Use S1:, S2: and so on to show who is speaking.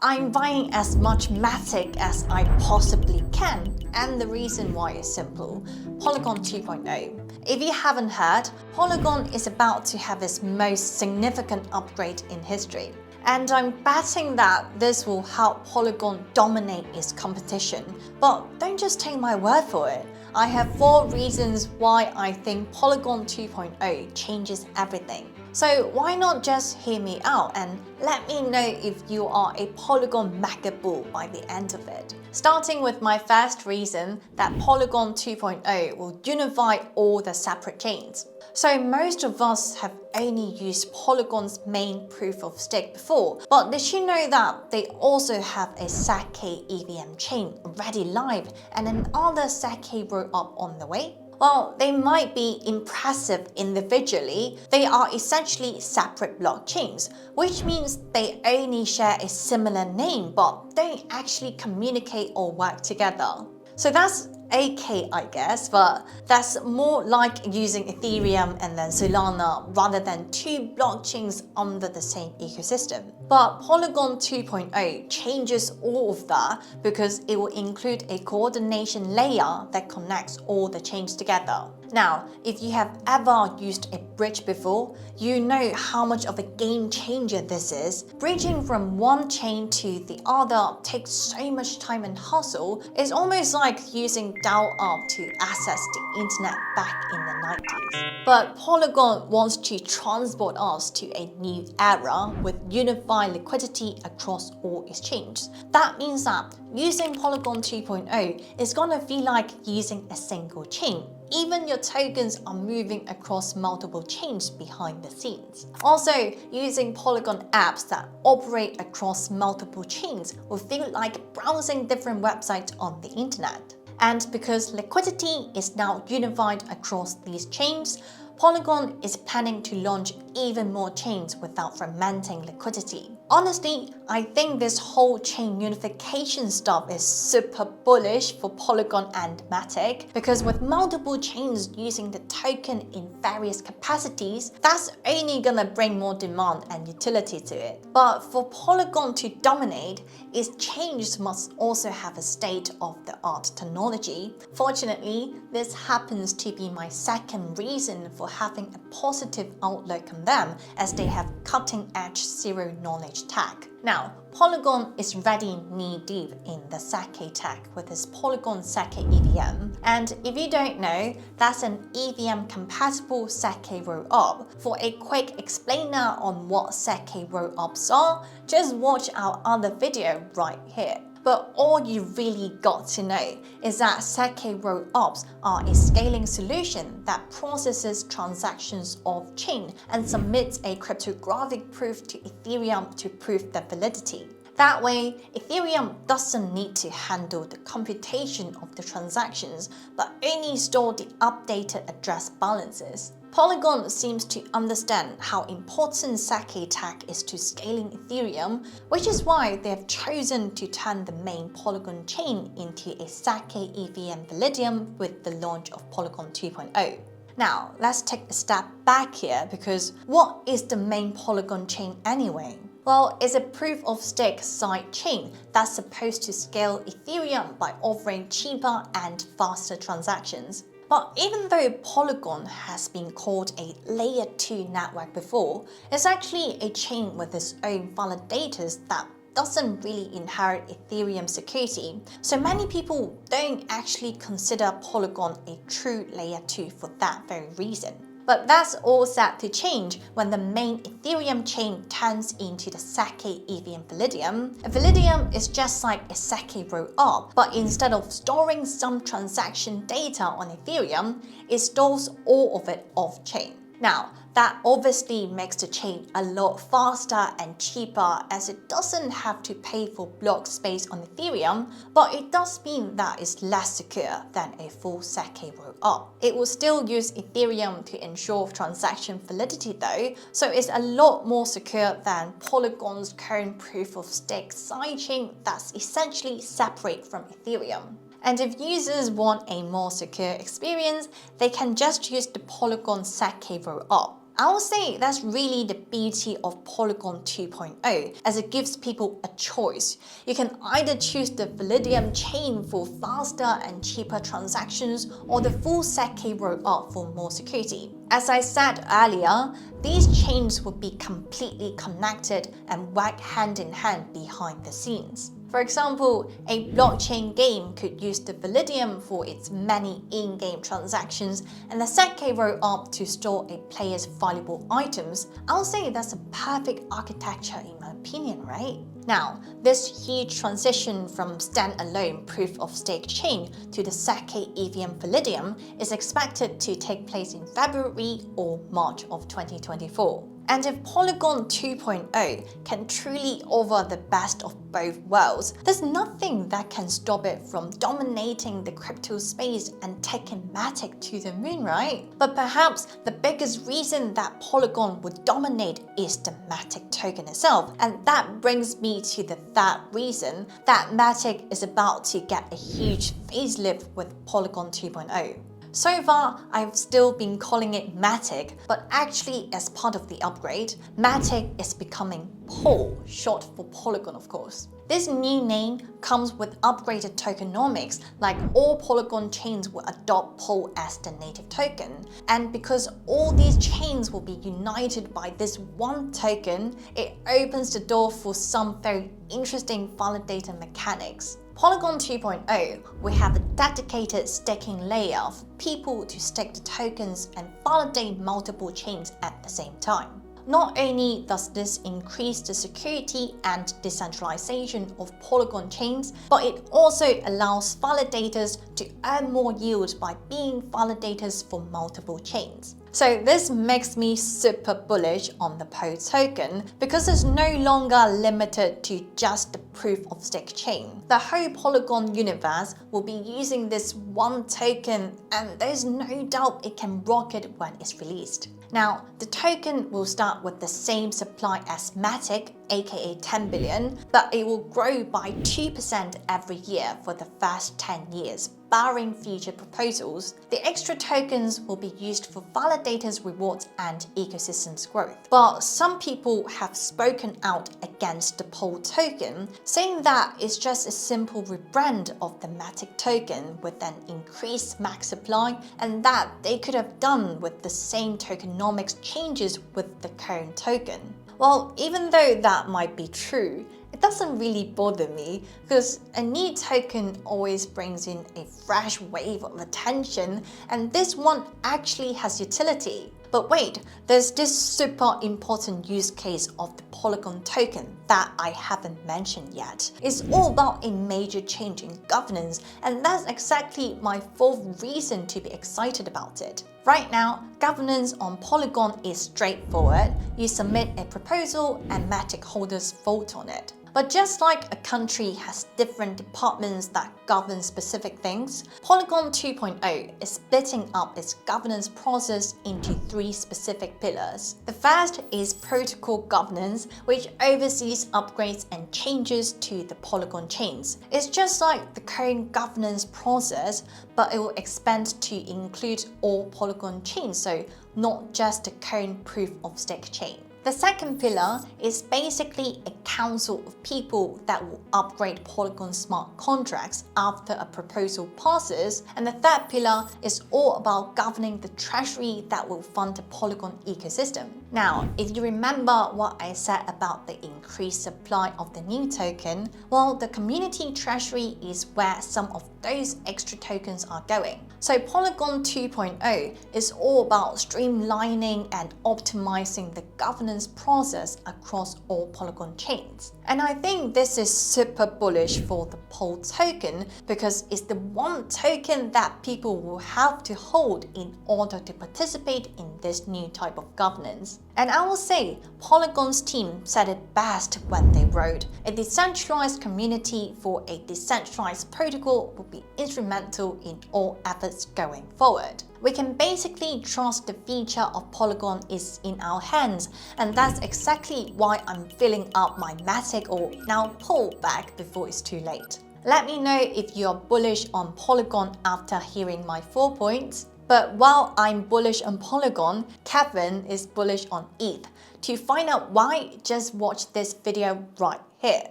S1: I'm buying as much MATIC as I possibly can, and the reason why is simple: Polygon 2.0. If you haven't heard, Polygon is about to have its most significant upgrade in history. And I'm betting that this will help Polygon dominate its competition. But don't just take my word for it. I have 4 reasons why I think Polygon 2.0 changes everything. So why not just hear me out and let me know if you are a Polygon mega bull by the end of it. Starting with my first reason, that Polygon 2.0 will unify all the separate chains. So most of us have only used Polygon's main proof of stake before, but did you know that they also have a SEC EVM chain already live and another SEC rollup on the way? While they might be impressive individually, they are essentially separate blockchains, which means they only share a similar name but don't actually communicate or work together. So that's okay, I guess, but that's more like using Ethereum and then Solana rather than 2 blockchains under the same ecosystem. But Polygon 2.0 changes all of that because it will include a coordination layer that connects all the chains together. Now, if you have ever used a bridge before, you know how much of a game changer this is. Bridging from one chain to the other takes so much time and hustle. It's almost like using dial-up to access the internet back in the 90s. But Polygon wants to transport us to a new era with unified liquidity across all its chains. That means that using Polygon 2.0 is gonna feel like using a single chain. Even your tokens are moving across multiple chains behind the scenes. Also, using Polygon apps that operate across multiple chains will feel like browsing different websites on the internet. And because liquidity is now unified across these chains, Polygon is planning to launch even more chains without fragmenting liquidity. Honestly, I think this whole chain unification stuff is super bullish for Polygon and MATIC, because with multiple chains using the token in various capacities, that's only gonna bring more demand and utility to it. But for Polygon to dominate, its chains must also have a state-of-the-art technology. Fortunately, this happens to be my second reason for having a positive outlook on them, as they have cutting-edge zero-knowledge tech. Now, Polygon is already knee-deep in the SEC tech with its Polygon SEC EVM. And if you don't know, that's an EVM-compatible SEC rollup. For a quick explainer on what SEC rollups are, just watch our other video right here. But all you really got to know is that SEC rollups are a scaling solution that processes transactions off-chain and submits a cryptographic proof to Ethereum to prove the validity. That way, Ethereum doesn't need to handle the computation of the transactions, but only store the updated address balances. Polygon seems to understand how important SEC tech is to scaling Ethereum, which is why they have chosen to turn the main Polygon chain into a SEC EVM Validium with the launch of Polygon 2.0. Now, let's take a step back here, because what is the main Polygon chain anyway? Well, it's a proof-of-stake side chain that's supposed to scale Ethereum by offering cheaper and faster transactions. But even though Polygon has been called a layer 2 network before, it's actually a chain with its own validators that doesn't really inherit Ethereum security. So many people don't actually consider Polygon a true layer 2 for that very reason. But that's all set to change when the main Ethereum chain turns into the SEC EVM Validium. A Validium is just like a SEC rollup, but instead of storing some transaction data on Ethereum, it stores all of it off-chain. Now, that obviously makes the chain a lot faster and cheaper, as it doesn't have to pay for block space on Ethereum, but it does mean that it's less secure than a full SEC rollup. It will still use Ethereum to ensure transaction validity though, so it's a lot more secure than Polygon's current proof-of-stake sidechain that's essentially separate from Ethereum. And if users want a more secure experience, they can just use the Polygon SEC rollup. I would say that's really the beauty of Polygon 2.0, as it gives people a choice. You can either choose the Validium chain for faster and cheaper transactions, or the full SEC rollup for more security. As I said earlier, these chains will be completely connected and work hand in hand behind the scenes. For example, a blockchain game could use the Validium for its many in-game transactions and the SEC rollup to store a player's valuable items. I'll say that's a perfect architecture in my opinion, right? Now, this huge transition from standalone proof-of-stake chain to the SEC EVM Validium is expected to take place in February or March of 2024. And if Polygon 2.0 can truly offer the best of both worlds, there's nothing that can stop it from dominating the crypto space and taking MATIC to the moon, right? But perhaps the biggest reason that Polygon would dominate is the MATIC token itself. And that brings me to the third reason that MATIC is about to get a huge facelift with Polygon 2.0. So far, I've still been calling it MATIC, but actually as part of the upgrade, MATIC is becoming POL, short for Polygon of course. This new name comes with upgraded tokenomics, like all Polygon chains will adopt POL as the native token. And because all these chains will be united by this one token, it opens the door for some very interesting validator mechanics. Polygon 2.0 will have a dedicated staking layer for people to stake the tokens and validate multiple chains at the same time. Not only does this increase the security and decentralization of Polygon chains, but it also allows validators to earn more yield by being validators for multiple chains. So this makes me super bullish on the POL token because it's no longer limited to just the proof-of-stake chain. The whole Polygon universe will be using this one token, and there's no doubt it can rocket when it's released. Now, the token will start with the same supply as MATIC, aka 10 billion, but it will grow by 2% every year for the first 10 years, barring future proposals. The extra tokens will be used for validators' rewards and ecosystems growth. But some people have spoken out against the POL token, saying that it's just a simple rebrand of the MATIC token with an increased max supply, and that they could have done with the same tokenomics changes with the current token. Well, even though that might be true, it doesn't really bother me because a new token always brings in a fresh wave of attention, and this one actually has utility. But wait, there's this super important use case of the Polygon token that I haven't mentioned yet. It's all about a major change in governance, and that's exactly my fourth reason to be excited about it. Right now, governance on Polygon is straightforward. You submit a proposal and MATIC holders vote on it. But just like a country has different departments that govern specific things, Polygon 2.0 is splitting up its governance process into 3 specific pillars. The first is protocol governance, which oversees upgrades and changes to the Polygon chains. It's just like the current governance process, but it will expand to include all Polygon chains, so not just the current proof-of-stake chain. The second pillar is basically a council of people that will upgrade Polygon smart contracts after a proposal passes, and the third pillar is all about governing the treasury that will fund the Polygon ecosystem. Now, if you remember what I said about the increased supply of the new token, well, the community treasury is where some of those extra tokens are going. So Polygon 2.0 is all about streamlining and optimizing the governance process across all Polygon chains. And I think this is super bullish for the POL token because it's the one token that people will have to hold in order to participate in this new type of governance. And I will say, Polygon's team said it best when they wrote, "A decentralized community for a decentralized protocol will be instrumental in all efforts going forward." We can basically trust the future of Polygon is in our hands, and that's exactly why I'm filling up my MATIC or now POL bag before it's too late. Let me know if you're bullish on Polygon after hearing my 4 points. But while I'm bullish on Polygon, Kevin is bullish on ETH. To find out why, just watch this video right here.